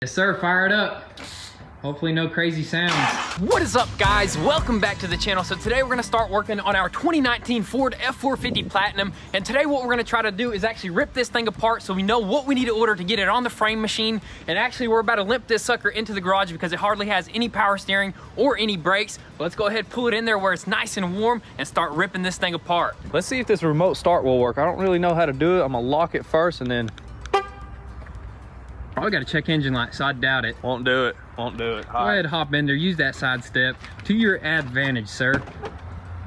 Yes, sir. Fire it up. Hopefully no crazy sounds. What is up, guys? Welcome back to the channel. So today we're gonna start working on our 2019 Ford F-450 Platinum. And today what we're gonna try to do is actually rip this thing apart so we know what we need to order to get it on the frame machine. And actually we're about to limp this sucker into the garage because it hardly has any power steering or any brakes. But let's go ahead, pull it in there where it's nice and warm and start ripping this thing apart. Let's see if this remote start will work. I don't really know how to do it. I'm gonna lock it first and then. Probably got a check engine light, so I doubt it. Won't do it. Won't do it. Go ahead, hop in there. Use that side step to your advantage, sir.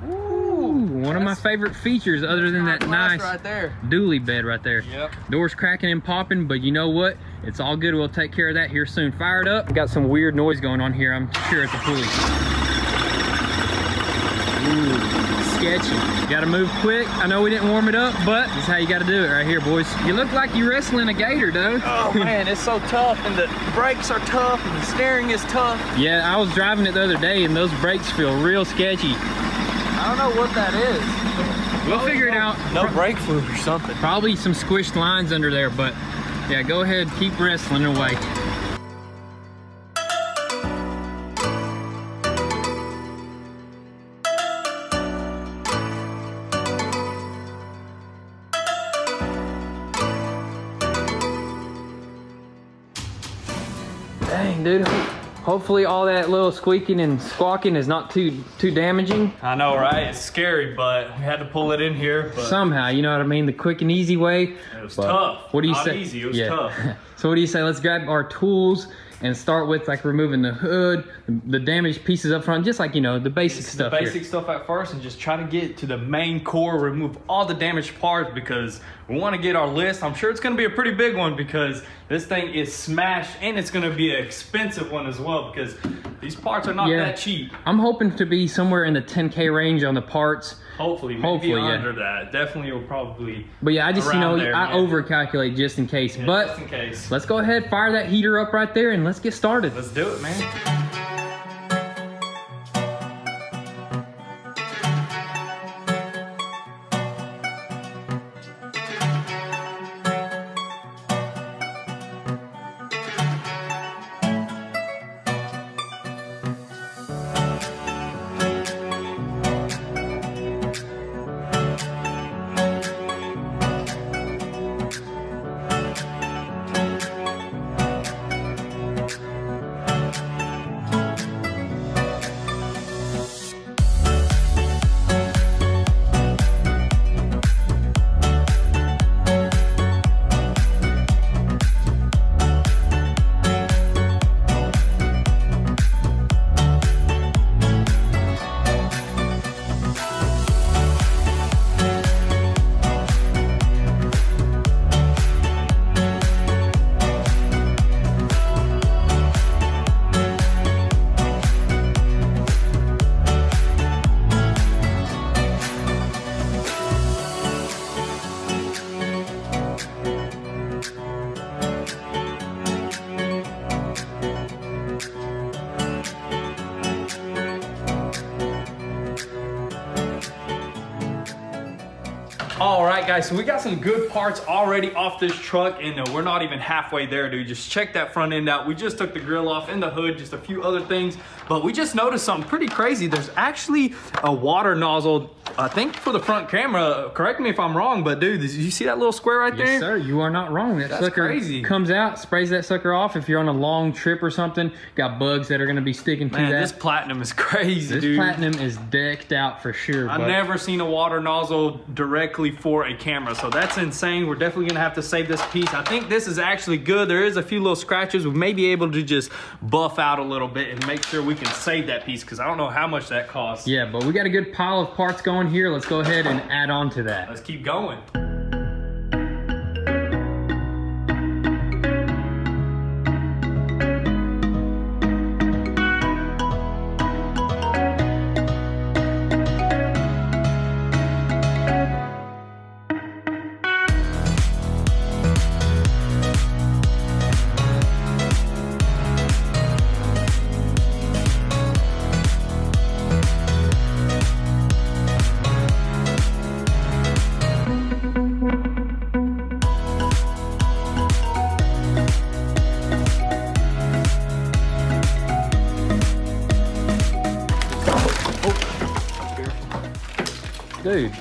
Ooh, one of my favorite features other than that nice right there. dually bed right there. Yep. Doors cracking and popping, but you know what? It's all good. We'll take care of that here soon. Fire it up. Got some weird noise going on here. I'm sure it's a pulley. Ooh, sketchy. Gotta move quick. I know we didn't warm it up, but this is how you gotta do it right here, boys. You look like you're wrestling a gator, dude. Oh man, it's so tough, and the brakes are tough, and the steering is tough. Yeah, I was driving it the other day, and those brakes feel real sketchy. I don't know what that is. We'll figure it out. No brake fluid or something. Probably some squished lines under there, but yeah, go ahead, keep wrestling away. Dang, dude. Hopefully all that little squeaking and squawking is not too damaging. I know, right? It's scary, but we had to pull it in here. But somehow, you know what I mean? The quick and easy way. It was tough. What do you not say? Easy. It was tough. So what do you say? Let's grab our tools and start with like removing the hood, the damaged pieces up front, just like, you know, the basic stuff. The basic stuff at first, and just try to get to the main core, remove all the damaged parts because we want to get our list. I'm sure it's going to be a pretty big one because this thing is smashed, and it's going to be an expensive one as well because these parts are not that cheap. I'm hoping to be somewhere in the 10K range on the parts. Hopefully, maybe under that. Definitely will probably. But yeah, I just, you know, there, I overcalculate just in case. Yeah, but just in case. Let's go ahead, fire that heater up right there, and let's get started. Let's do it, man. All right, guys, so we got some good parts already off this truck, and we're not even halfway there, dude. Just check that front end out. We just took the grill off and the hood, just a few other things, but we just noticed something pretty crazy. There's actually a water nozzle, I think, for the front camera. Correct me if I'm wrong, but dude, did you see that little square right there? Yes, sir, you are not wrong. That sucker crazy. Comes out, sprays that sucker off. If you're on a long trip or something, got bugs that are gonna be sticking to that. This Platinum is crazy, this dude. This Platinum is decked out for sure. I've never seen a water nozzle directly for a camera, so that's insane. We're definitely gonna have to save this piece. I think this is actually good. There is a few little scratches. We may be able to just buff out a little bit and make sure we can save that piece because I don't know how much that costs. Yeah, but we got a good pile of parts going here. Let's go ahead and add on to that. Let's keep going. Dude.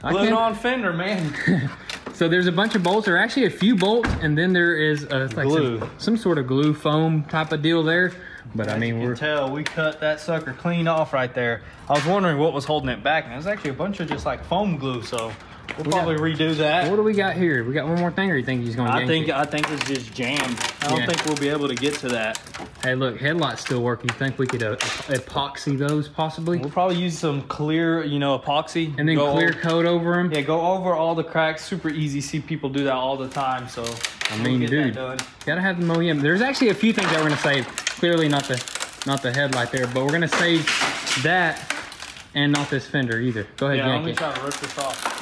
Glued on fender, man. So there's a bunch of bolts. There are actually a few bolts, and then there is like glue. Some sort of glue foam type of deal there. But I mean, you can tell we cut that sucker clean off right there. I was wondering what was holding it back, and there's actually a bunch of just like foam glue. So we'll probably redo that. What do we got here? We got one more thing, or you think he's going to? I think it's just jammed. I don't think we'll be able to get to that. Hey, look, headlights still work. You think we could epoxy those possibly? We'll probably use some clear, epoxy, and then clear coat over them. Yeah, go over all the cracks. Super easy. See people do that all the time. So I mean, dude, gotta have them OEM. There's actually a few things that we're gonna save. Clearly not the headlight there, but we're gonna save that and not this fender either. Go ahead, yeah, yank let me it. try to rip this off.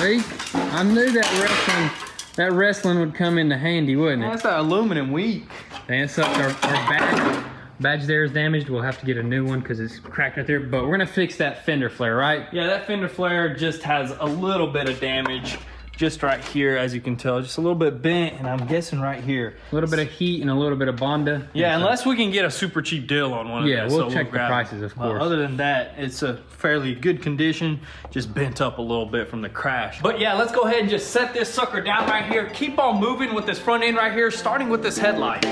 See? I knew that wrestling would come into handy, wouldn't it? That's that aluminum weak. And so our badge there is damaged. We'll have to get a new one because it's cracked right there. But we're gonna fix that fender flare, right? Yeah, that fender flare just has a little bit of damage. Just right here, as you can tell, just a little bit bent, and I'm guessing right here. A little bit of heat and a little bit of Bonda. Yeah, unless we can get a super cheap deal on one of these. Yeah, we'll check the prices, of course. Other than that, it's a fairly good condition, just bent up a little bit from the crash. But yeah, let's go ahead and just set this sucker down right here. Keep on moving with this front end right here, starting with this headlight.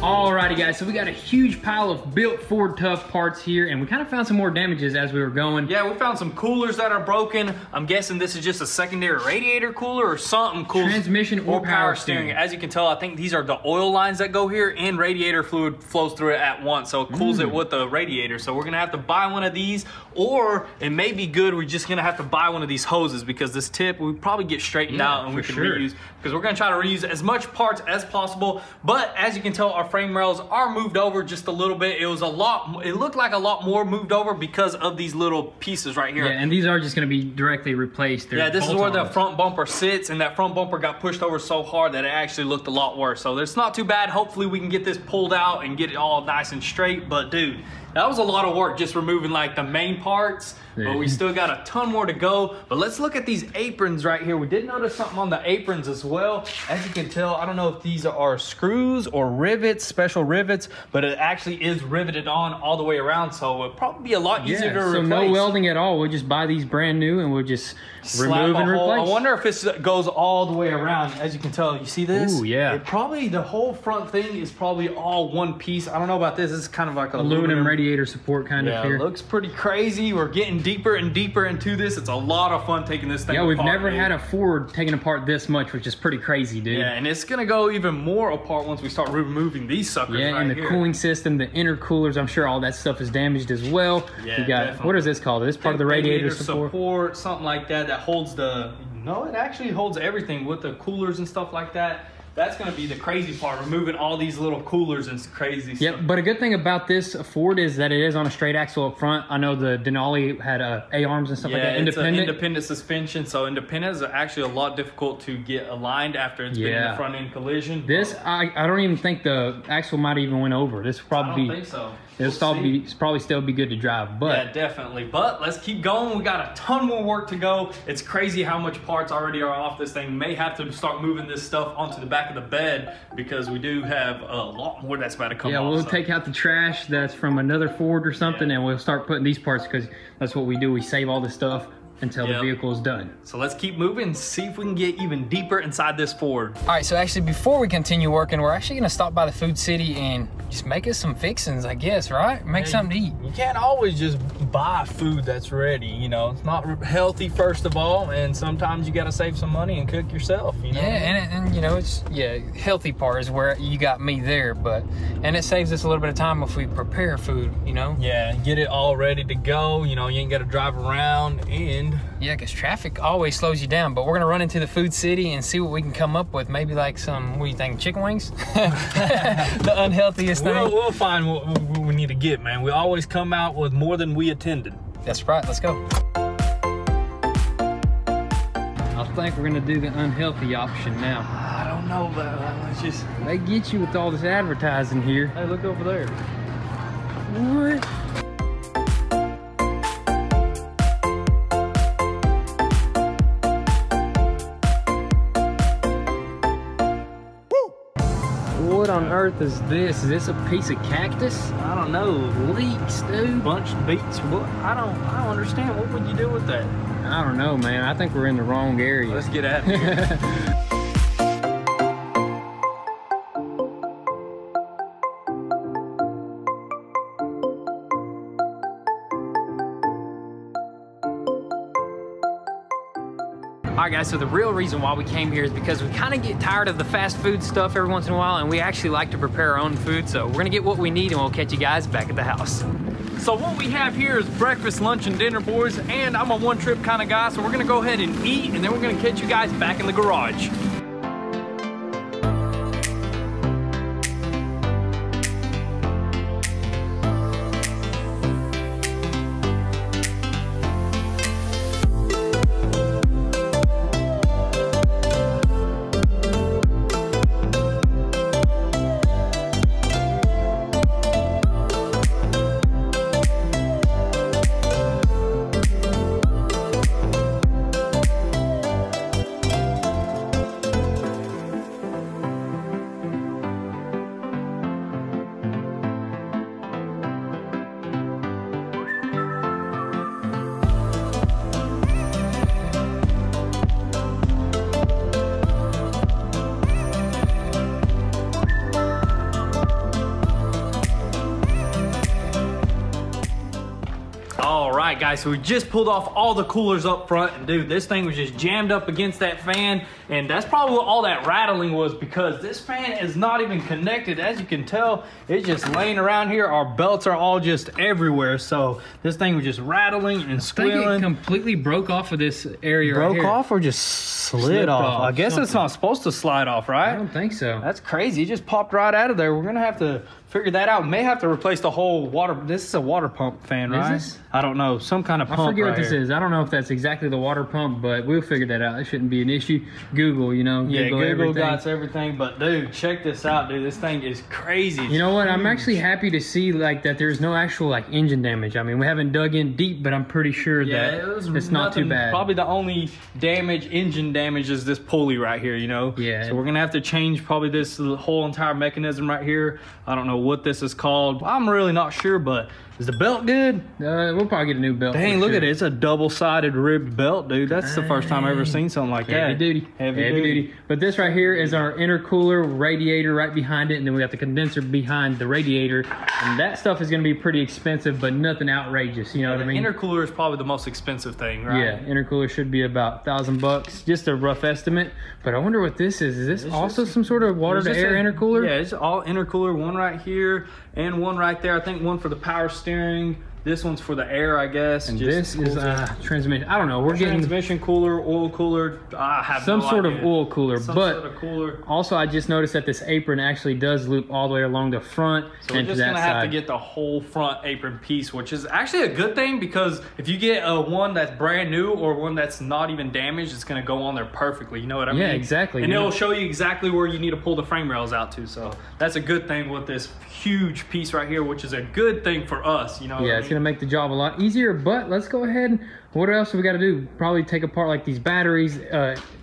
Alrighty guys, so we got a huge pile of built Ford Tough parts here, and we kind of found some more damages as we were going. Yeah, we found some coolers that are broken. I'm guessing this is just a secondary radiator cooler or something cool. Transmission or power steering. As you can tell, I think these are the oil lines that go here, and radiator fluid flows through it at once, so it cools it with the radiator. So we're gonna have to buy one of these, or it may be good, we're just gonna have to buy one of these hoses, because this tip we probably get straightened out and we can reuse, because we're gonna try to reuse as much parts as possible. But as you can tell, our frame rails are moved over just a little bit. It looked like a lot more moved over because of these little pieces right here. Yeah, and these are just going to be directly replaced. Yeah, this is where the front bumper sits, and that front bumper got pushed over so hard that it actually looked a lot worse. So it's not too bad. Hopefully we can get this pulled out and get it all nice and straight. But dude, that was a lot of work just removing like the main parts. Yeah. But we still got a ton more to go. But let's look at these aprons right here. We did notice something on the aprons as well. As you can tell, I don't know if these are screws or rivets, special rivets, but it actually is riveted on all the way around. So it'll probably be a lot easier to replace. So no welding at all. We'll just buy these brand new and we'll just remove and replace. I wonder if it goes all the way around. As you can tell, you see this? Ooh, yeah. The whole front thing is probably all one piece. I don't know about this. This is kind of like a aluminum radiator support kind of here. Yeah, looks pretty crazy. We're getting deeper and deeper into this. It's a lot of fun taking this thing apart. Yeah, we've never had a Ford taken apart this much, which is pretty crazy, dude. Yeah, and it's gonna go even more apart once we start removing these suckers. Yeah, and the cooling system, the intercoolers, I'm sure all that stuff is damaged as well. Yeah, you got, definitely. What is this called? Is this part of the radiator support? Something like that, that holds the, no, it actually holds everything with the coolers and stuff like that. That's going to be the crazy part, removing all these little coolers and crazy stuff. Yeah, but a good thing about this Ford is that it is on a straight axle up front. I know the Denali had A-arms and stuff like that. Independent suspension, so independent is actually a lot difficult to get aligned after it's been in a front-end collision. This, I don't even think the axle might even went over. This would probably I don't think so. probably still be good to drive. But yeah, definitely. But let's keep going. We got a ton more work to go. It's crazy how much parts already are off this thing. May have to start moving this stuff onto the back of the bed because we do have a lot more that's about to come off. Yeah, we'll take out the trash that's from another Ford or something, and we'll start putting these parts because that's what we do. We save all the stuff until the vehicle is done. So let's keep moving and see if we can get even deeper inside this Ford. All right, so actually before we continue working, we're actually gonna stop by the Food City and just make us some fixings, I guess, right? Make something to eat. You can't always just buy food that's ready, you know. It's not healthy, first of all, and sometimes you gotta save some money and cook yourself, you know? Yeah, and you know, healthy part is where you got me there, and it saves us a little bit of time if we prepare food, you know? Yeah, get it all ready to go, you know, you ain't gotta drive around, and yeah, because traffic always slows you down. But we're gonna run into the Food City and see what we can come up with. Maybe like some, what do you think, chicken wings? The unhealthiest thing. We'll find what we need to get, man. We always come out with more than we attended. That's right, let's go. I think we're gonna do the unhealthy option now. I don't know about that. Let's just... They get you with all this advertising here. Hey, look over there. What? What on earth is this? Is this a piece of cactus? I don't know. Leeks, dude. Bunched beets. What? I don't understand. What would you do with that? I don't know, man. I think we're in the wrong area. Let's get out of here. All right, guys, so the real reason why we came here is because we kind of get tired of the fast food stuff every once in a while, and we actually like to prepare our own food. So we're gonna get what we need, and we'll catch you guys back at the house. So what we have here is breakfast, lunch, and dinner, boys, and I'm a one-trip kind of guy, so we're gonna go ahead and eat, and then we're gonna catch you guys back in the garage. Alright guys, so we just pulled off all the coolers up front, and dude, this thing was just jammed up against that fan, and that's probably what all that rattling was, because this fan is not even connected. As you can tell, it's just laying around here. Our belts are all just everywhere, so this thing was just rattling and squealing. I think it completely broke off of this area right here. Broke off or just slid off? I guess it's not supposed to slide off, right? I don't think so. That's crazy. It just popped right out of there. We're gonna have to figure that out. May have to replace the whole water. This is a water pump fan, right? Is this? I don't know. Some kind of pump. I forget right what this here. is. I don't know if that's exactly the water pump, but we'll figure that out. It shouldn't be an issue. Google, you know. Yeah, Google everything. got everything. But dude, check this out, dude. This thing is crazy. You know what? I'm actually happy to see like that there's no actual like engine damage. I mean, we haven't dug in deep, but I'm pretty sure that it's not too bad. Probably the only engine damage is this pulley right here, you know? Yeah. So we're gonna have to change probably this whole entire mechanism right here. I don't know what this is called. I'm really not sure, but is the belt good? We'll probably get a new belt. Dang, look at it. It's a double-sided ribbed belt, dude. That's the first time I've ever seen something like that. Heavy duty. But this right here is our intercooler radiator right behind it, and then we got the condenser behind the radiator. And that stuff is gonna be pretty expensive, but nothing outrageous, you know what I mean? Intercooler is probably the most expensive thing, right? Yeah, intercooler should be about $1,000, just a rough estimate. But I wonder what this is. Is this also some sort of water to air intercooler? Yeah, it's all intercooler. One right here and one right there. I think one for the power steering. This one's for the air, I guess. And this is transmission. I don't know. We're getting transmission cooler, oil cooler. I have some no sort idea. of oil cooler, Some but sort of cooler. also I just noticed that this apron actually does loop all the way along the front So we're and to just that gonna side. have to get the whole front apron piece, which is actually a good thing, because if you get one that's brand new or one that's not even damaged, it's gonna go on there perfectly. You know what I mean? Yeah, exactly. And Yeah. it'll show you exactly where you need to pull the frame rails out to. So that's a good thing with this huge piece right here, which is a good thing for us. You know? Yeah, it's gonna make the job a lot easier. But let's go ahead and what else do we got to do? Probably take apart like these batteries,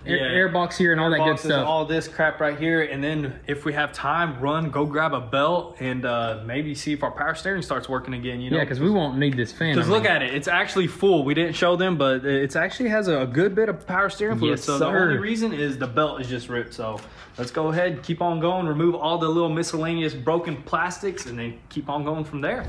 air box here, and all that good stuff. All this crap right here, and then if we have time, go grab a belt and maybe see if our power steering starts working again. You know? Yeah, because we won't need this fan. Because look at it, it's actually full. We didn't show them, but it actually has a good bit of power steering fluid. Yes, so sir. the only reason is the belt is just ripped. So let's go ahead, keep on going, remove all the little miscellaneous broken plastics, and then keep on going from there.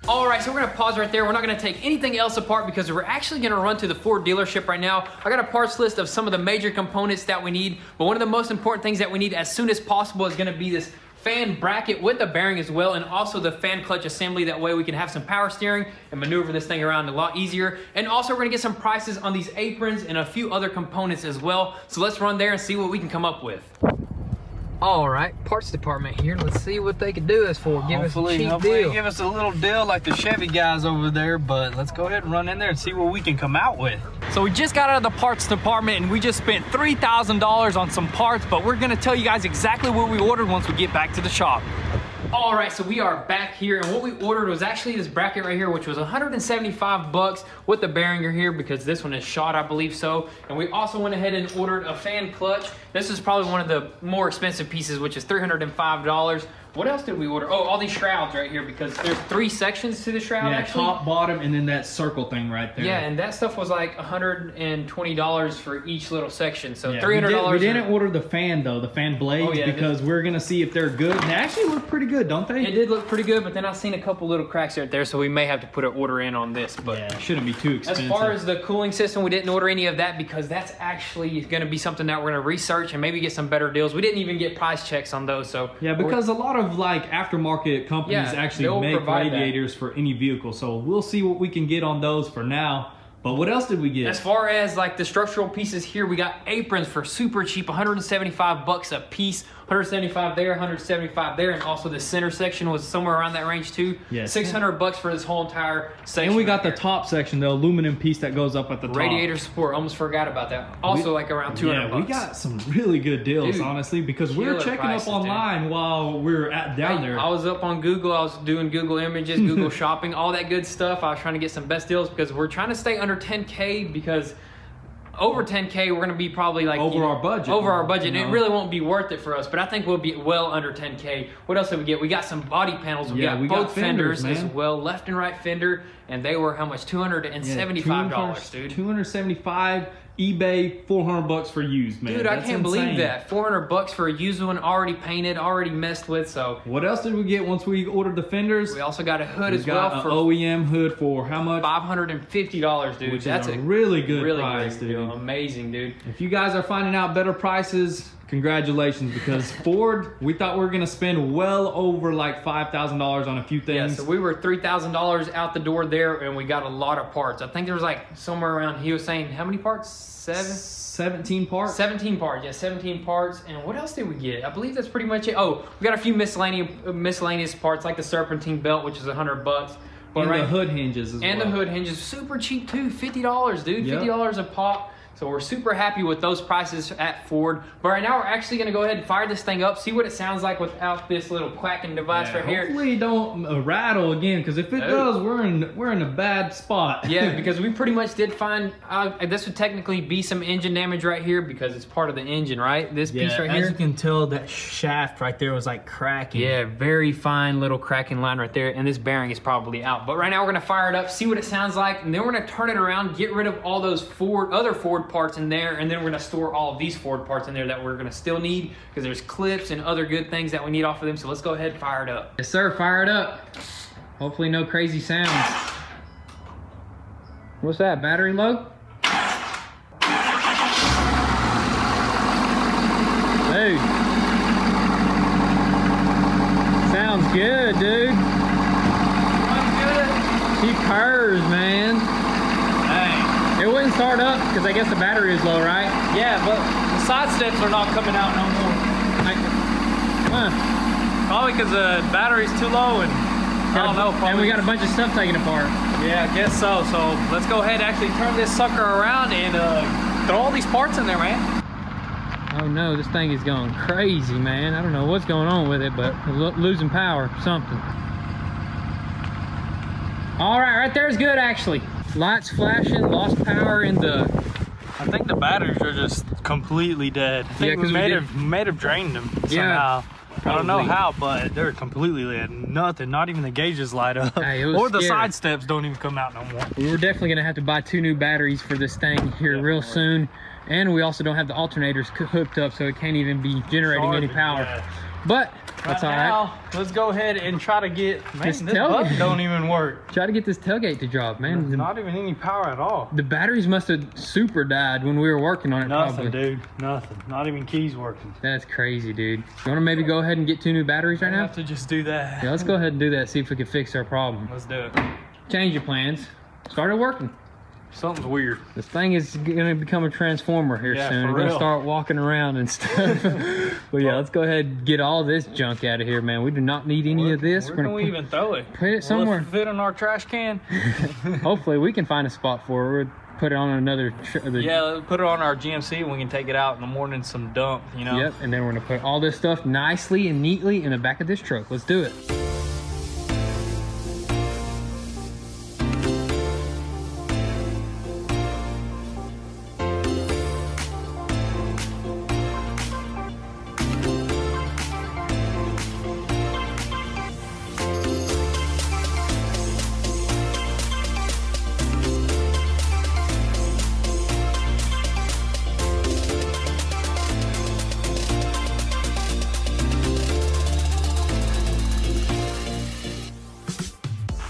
All right, so we're gonna pause right there. We're not gonna take anything else apart because we're actually gonna run to the Ford dealership right now. I got a parts list of some of the major components that we need, but one of the most important things that we need as soon as possible is gonna be this fan bracket with the bearing as well, and also the fan clutch assembly. That way we can have some power steering and maneuver this thing around a lot easier. And also we're gonna get some prices on these aprons and a few other components as well. So let's run there and see what we can come up with. All right, parts department here. Let's see what they can do us for. Give us a cheap deal. Give us a little deal like the Chevy guys over there, but let's go ahead and run in there and see what we can come out with. So we just got out of the parts department and we just spent $3,000 on some parts, but we're gonna tell you guys exactly what we ordered once we get back to the shop. All right, so we are back here, and what we ordered was actually this bracket right here, which was 175 bucks with the bearing here, because this one is shot, I believe so. And we also went ahead and ordered a fan clutch. This is probably one of the more expensive pieces, which is $305. What else did we order? Oh, all these shrouds right here, because there's 3 sections to the shroud, actually. Top, bottom, and then that circle thing right there. Yeah, and that stuff was like $120 for each little section, so Yeah, $300. We didn't order the fan though, the fan blades, because we're gonna see if they're good. They actually look pretty good, don't they? It did look pretty good, but then I seen a couple little cracks right there, so we may have to put an order in on this. But yeah, it shouldn't be too expensive. As far as the cooling system, we didn't order any of that because that's actually going to be something that we're going to research and maybe get some better deals. We didn't even get price checks on those, so yeah, because a lot of like aftermarket companies actually make radiators for any vehicle, so we'll see what we can get on those for now. But what else did we get? As far as like the structural pieces here, we got aprons for super cheap, 175 bucks a piece. 175 there, 175 there, and also the center section was somewhere around that range too. Yeah, 600 bucks for this whole entire section. And we got the top section, the aluminum piece that goes up at the top. Radiator support, almost forgot about that. Also like around 200 bucks. We got some really good deals, Dude, honestly, because we were checking prices, up online while we were down there. I was up on Google, I was doing Google Images, Google Shopping, all that good stuff. I was trying to get some best deals because we're trying to stay under 10K, because over 10K, we're going to be probably like over our budget. Over our budget. And it really won't be worth it for us, but I think we'll be well under 10K. What else did we get? We got some body panels. We got both fenders as well, left and right fender, and they were how much? $275, dude. $275. eBay, 400 bucks for used, man. Dude, I can't believe that. 400 bucks for a used one, already painted, already messed with. So what else did we get once we ordered the fenders? We also got a hood as well. For an OEM hood for how much? $550, dude. Which that's a really good price, dude. Amazing, dude. If you guys are finding out better prices, congratulations, because Ford, we thought we were gonna spend well over like $5,000 on a few things. Yeah, so we were $3,000 out the door there, and we got a lot of parts. I think there was like somewhere around, he was saying, how many parts? 17 parts? 17 parts, yeah, 17 parts. And what else did we get? I believe that's pretty much it. Oh, we got a few miscellaneous parts, like the serpentine belt, which is 100 bucks. But and the hood hinges as well. And the hood hinges, super cheap too, $50, dude, $50 a pop. So we're super happy with those prices at Ford. But right now we're actually gonna go ahead and fire this thing up, see what it sounds like without this little quacking device right here. Hopefully it don't rattle again, because if it does, we're in a bad spot. Yeah, because we pretty much did find, this would technically be some engine damage right here because it's part of the engine, right? This piece right here. As you can tell, that shaft right there was like cracking. Yeah, very fine little cracking line right there, and this bearing is probably out. But right now we're gonna fire it up, see what it sounds like, and then we're gonna turn it around, get rid of all those other Ford parts in there, and then we're gonna store all of these Ford parts in there that we're gonna still need, because there's clips and other good things that we need off of them. So let's go ahead and fire it up. Yes, sir, fire it up. Hopefully no crazy sounds. What's that, battery low? Dude. Sounds good, dude. Sounds good. She purrs, man. Dang. It wouldn't start up because I guess the battery is low, right? Yeah, but the side steps are not coming out no more. Probably because the battery's too low, and I don't know. And we got a bunch of stuff taken apart. Yeah, I guess so. So let's go ahead and actually turn this sucker around and throw all these parts in there, man. Oh no, this thing is going crazy, man. I don't know what's going on with it, but it's losing power or something. All right there is good, actually. Lights flashing, lost power in the... I think the batteries are just completely dead. I think we may have drained them somehow. I don't know how, but they're completely dead. Nothing, not even the gauges light up. Hey, or the side steps don't even come out no more. We're definitely gonna have to buy 2 new batteries for this thing here real soon. And we also don't have the alternators hooked up, so it can't even be generating any power. Yeah. But that's all right. Let's go ahead and try to get, man, This this button don't even work. Try to get this tailgate to drop, man. Not even any power at all. The batteries must have super died when we were working on it. Nothing, probably. dude. Nothing. Not even keys working. That's crazy, dude. You want to maybe go ahead and get 2 new batteries right now? Have to just do that. Yeah, let's go ahead and do that. See if we can fix our problem. Let's do it. Change your plans. Started working. Something's weird. This thing is gonna become a transformer here soon. We're gonna start walking around and stuff. But yeah, let's go ahead and get all this junk out of here, man. We do not need any of this. Where can we even throw it? Put it somewhere. Will it fit in our trash can? Hopefully we can find a spot for it. We'll put it on another... Yeah, let's put it on our GMC and we can take it out in the morning, some dump, you know? Yep, and then we're gonna put all this stuff nicely and neatly in the back of this truck. Let's do it.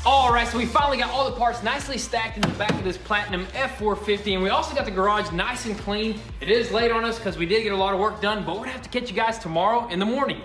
All right, so we finally got all the parts nicely stacked in the back of this Platinum F-450, and we also got the garage nice and clean. It is late on us because we did get a lot of work done, but we're gonna have to catch you guys tomorrow in the morning.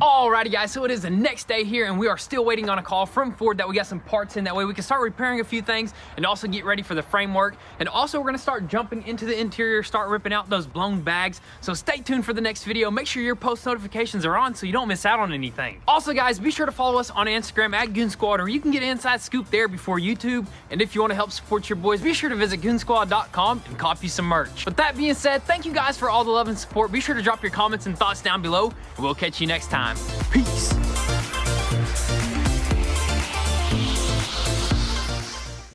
Alrighty guys, so it is the next day here and we are still waiting on a call from Ford that we got some parts in. That way we can start repairing a few things and also get ready for the framework. And also we're gonna start jumping into the interior, start ripping out those blown bags. So stay tuned for the next video. Make sure your post notifications are on so you don't miss out on anything. Also guys, be sure to follow us on Instagram at goonzquad, or you can get an inside scoop there before YouTube. And if you wanna help support your boys, be sure to visit goonzquad.com and copy some merch. With that being said, thank you guys for all the love and support. Be sure to drop your comments and thoughts down below, and we'll catch you next time. Peace.